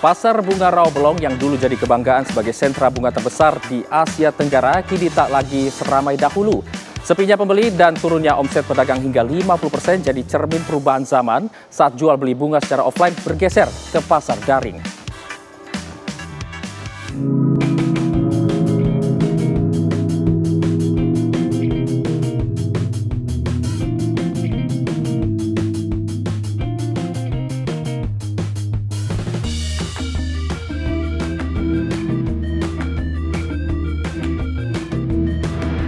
Pasar Bunga Rawabelong yang dulu jadi kebanggaan sebagai sentra bunga terbesar di Asia Tenggara kini tak lagi seramai dahulu. Sepinya pembeli dan turunnya omset pedagang hingga 50% jadi cermin perubahan zaman saat jual beli bunga secara offline bergeser ke pasar daring.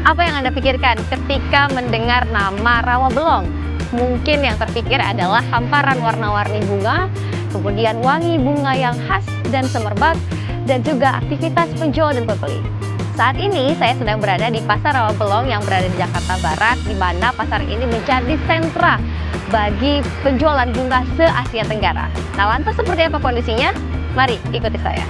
Apa yang Anda pikirkan ketika mendengar nama Rawabelong? Mungkin yang terpikir adalah hamparan warna-warni bunga, kemudian wangi bunga yang khas dan semerbak, dan juga aktivitas penjual dan pembeli. Saat ini saya sedang berada di Pasar Rawabelong yang berada di Jakarta Barat, di mana pasar ini menjadi sentra bagi penjualan bunga se-Asia Tenggara. Nah, lantas seperti apa kondisinya? Mari ikuti saya.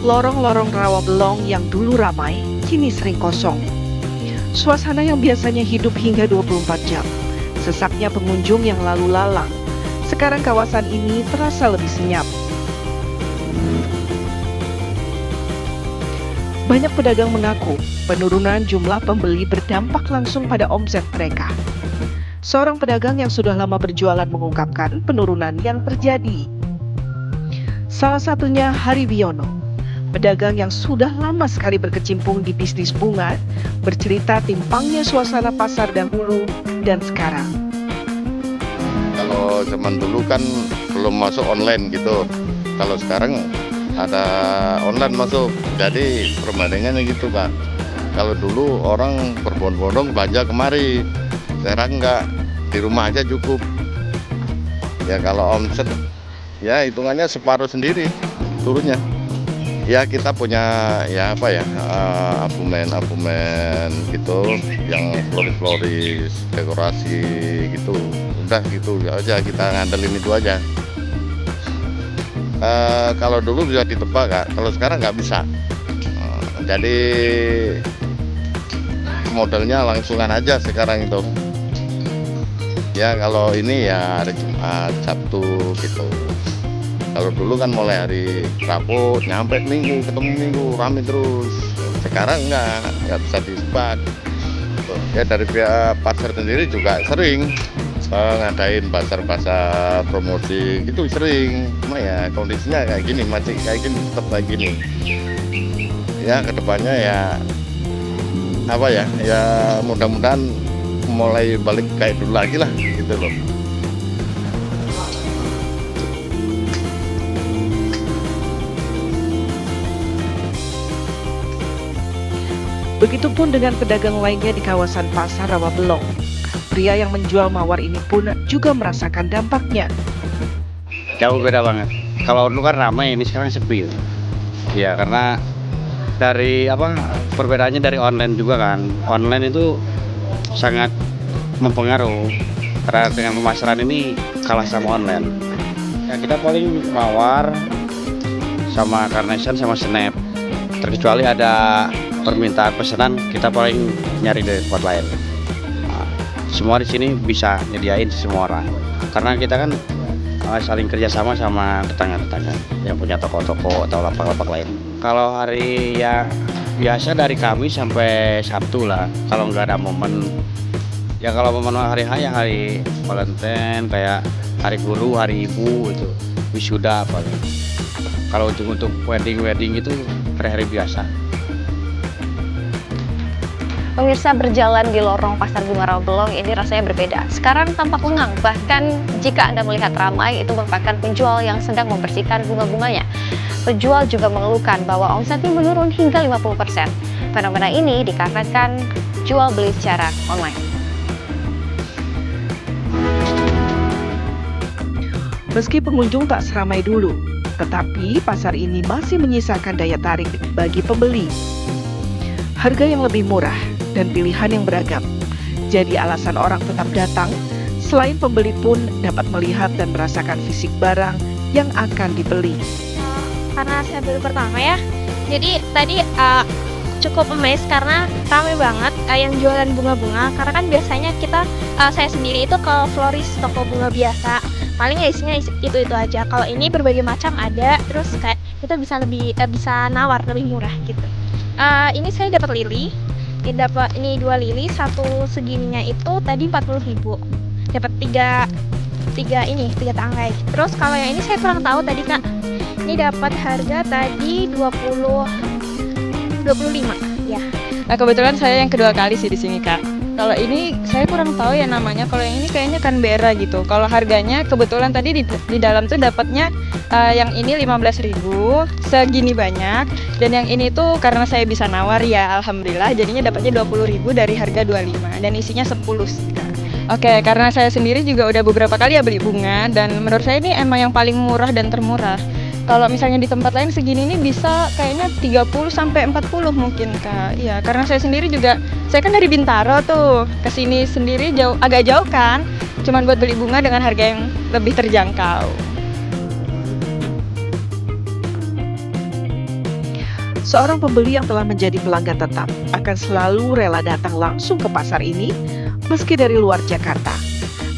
Lorong-lorong Rawabelong yang dulu ramai, kini sering kosong. Suasana yang biasanya hidup hingga 24 jam. Sesaknya pengunjung yang lalu lalang. Sekarang kawasan ini terasa lebih senyap. Banyak pedagang mengaku penurunan jumlah pembeli berdampak langsung pada omset mereka. Seorang pedagang yang sudah lama berjualan mengungkapkan penurunan yang terjadi. Salah satunya Hari Wiono, pedagang yang sudah lama sekali berkecimpung di bisnis bunga, bercerita timpangnya suasana pasar dahulu dan sekarang. Kalau zaman dulu kan belum masuk online gitu. Kalau sekarang ada online masuk, jadi perbandingannya gitu Kak. Kalau dulu orang berbondong-bondong belanja kemari, sekarang enggak, di rumah aja cukup. Ya kalau omset, ya hitungannya separuh sendiri turunnya. Ya kita punya ya apa ya abumen gitu yang floris dekorasi gitu, udah gitu aja, kita ngandelin itu aja. Kalau dulu bisa ditebak Kak, kalau sekarang nggak bisa. Jadi modelnya langsungan aja sekarang itu. Ya kalau ini ya hari Jumat, Sabtu gitu. Kalau dulu kan mulai hari Rabu nyampe Minggu, ketemu Minggu, rame terus. Sekarang nggak bisa disebut. Ya dari pihak pasar sendiri juga sering ngadain pasar-pasar promosi gitu sering. Cuma ya kondisinya kayak gini, masih kayak gini, tetap kayak gini. Ya kedepannya ya apa ya, ya mudah-mudahan mulai balik kayak dulu lagi lah gitu loh. Begitupun dengan pedagang lainnya di kawasan Pasar Rawabelong. Pria yang menjual mawar ini pun juga merasakan dampaknya. Jauh beda banget. Kalau dulu kan ramai, ini sekarang sepi. Ya karena dari perbedaannya dari online juga kan. Online itu sangat mempengaruhi. Karena dengan pemasaran ini kalah sama online. Ya kita paling mawar sama carnation sama snap. Terkecuali ada permintaan pesanan, kita paling nyari dari tempat lain. Nah, semua di sini bisa nyediain semua orang, karena kita kan saling kerjasama sama tetangga-tetangga yang punya toko-toko atau lapak-lapak lain. Kalau hari ya biasa dari Kamis sampai Sabtu lah. Kalau nggak ada momen, ya kalau momen hari H ya hari Valentine, kayak hari guru, hari ibu itu, wisuda paling. Kalau untuk wedding itu hari-hari biasa. Pemirsa, berjalan di lorong Pasar Bunga Rawabelong ini rasanya berbeda. Sekarang tampak lengang, bahkan jika Anda melihat ramai, itu merupakan penjual yang sedang membersihkan bunga-bunganya. Penjual juga mengeluhkan bahwa omsetnya menurun hingga 50%. Fenomena ini dikarenakan jual beli secara online. Meski pengunjung tak seramai dulu, tetapi pasar ini masih menyisakan daya tarik bagi pembeli. Harga yang lebih murah dan pilihan yang beragam jadi alasan orang tetap datang. Selain pembeli pun dapat melihat dan merasakan fisik barang yang akan dibeli. Karena saya baru pertama ya, jadi tadi cukup amazed karena ramai banget yang jualan bunga-bunga. Karena kan biasanya saya sendiri itu ke florist, toko bunga biasa, paling ya isinya itu aja. Kalau ini berbagai macam ada, terus kayak kita bisa nawar lebih murah gitu. Ini saya dapat lili, ini 2 lili, satu segininya itu tadi 40.000, dapat tiga tangkai. Terus kalau yang ini saya kurang tahu tadi Kak, ini dapat harga tadi 25 ya. Nah, kebetulan saya yang kedua kali sih di sini Kak. Kalau ini saya kurang tahu ya namanya. Kalau yang ini kayaknya Canberra gitu. Kalau harganya kebetulan tadi di dalam tuh dapatnya yang ini 15.000 segini banyak, dan yang ini tuh karena saya bisa nawar ya alhamdulillah jadinya dapatnya 20.000 dari harga 25 dan isinya 10 sih Kak. Oke, karena saya sendiri juga udah beberapa kali ya beli bunga, dan menurut saya ini emang yang paling murah dan termurah. Kalau misalnya di tempat lain segini ini bisa kayaknya 30 sampai 40 mungkin Kak. Iya, karena saya sendiri juga, saya kan dari Bintaro tuh, ke sini sendiri agak jauh kan. Cuman buat beli bunga dengan harga yang lebih terjangkau. Seorang pembeli yang telah menjadi pelanggan tetap akan selalu rela datang langsung ke pasar ini meski dari luar Jakarta,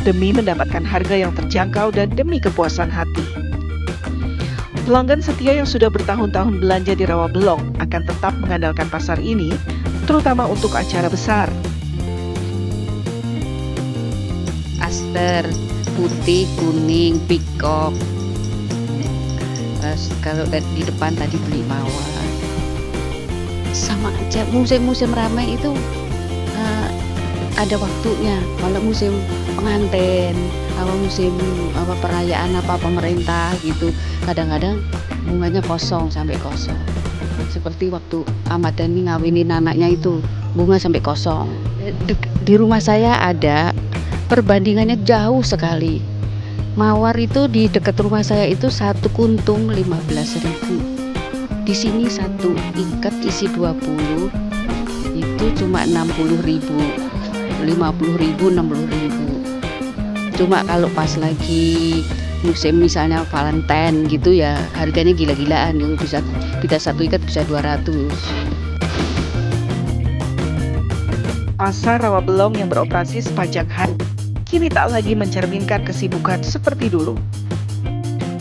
demi mendapatkan harga yang terjangkau dan demi kepuasan hati. Pelanggan setia yang sudah bertahun-tahun belanja di Rawabelong akan tetap mengandalkan pasar ini, terutama untuk acara besar. Aster, putih, kuning, pikok. Kalau di depan tadi beli mawar. Sama aja, musim-musim ramai itu ada waktunya. Kalau musim pengantin, musim perayaan pemerintah gitu, kadang-kadang bunganya kosong sampai kosong. Seperti waktu Ahmad Dhani ngawinin anaknya itu, bunga sampai kosong. Di rumah saya ada, perbandingannya jauh sekali. Mawar itu di dekat rumah saya itu satu kuntung 15.000. Di sini satu ikat isi 20 itu cuma 60.000, 50.000, 60.000. Cuma kalau pas lagi musim misalnya Valentine gitu ya harganya gila-gilaan, yang bisa satu ikat bisa 200. Pasar Rawabelong yang beroperasi sepanjang hari kini tak lagi mencerminkan kesibukan seperti dulu.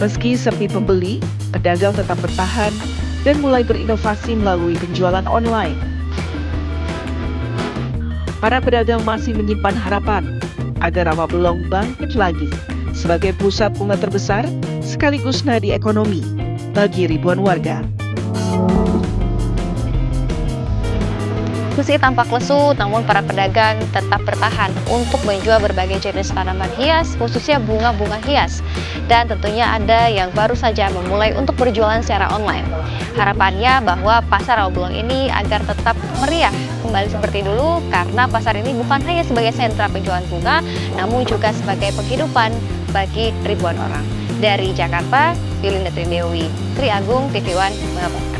Meski sepi pembeli, pedagang tetap bertahan dan mulai berinovasi melalui penjualan online. Para pedagang masih menyimpan harapan agar Rawabelong bangkit lagi sebagai pusat bunga terbesar sekaligus nadi ekonomi bagi ribuan warga. Meski tampak lesu, namun para pedagang tetap bertahan untuk menjual berbagai jenis tanaman hias, khususnya bunga-bunga hias. Dan tentunya ada yang baru saja memulai untuk berjualan secara online. Harapannya bahwa pasar Rawabelong ini agar tetap meriah kembali seperti dulu, karena pasar ini bukan hanya sebagai sentra penjualan bunga, namun juga sebagai penghidupan bagi ribuan orang. Dari Jakarta, Yulinda Trindewi, Tri Agung, TV One, mengabari.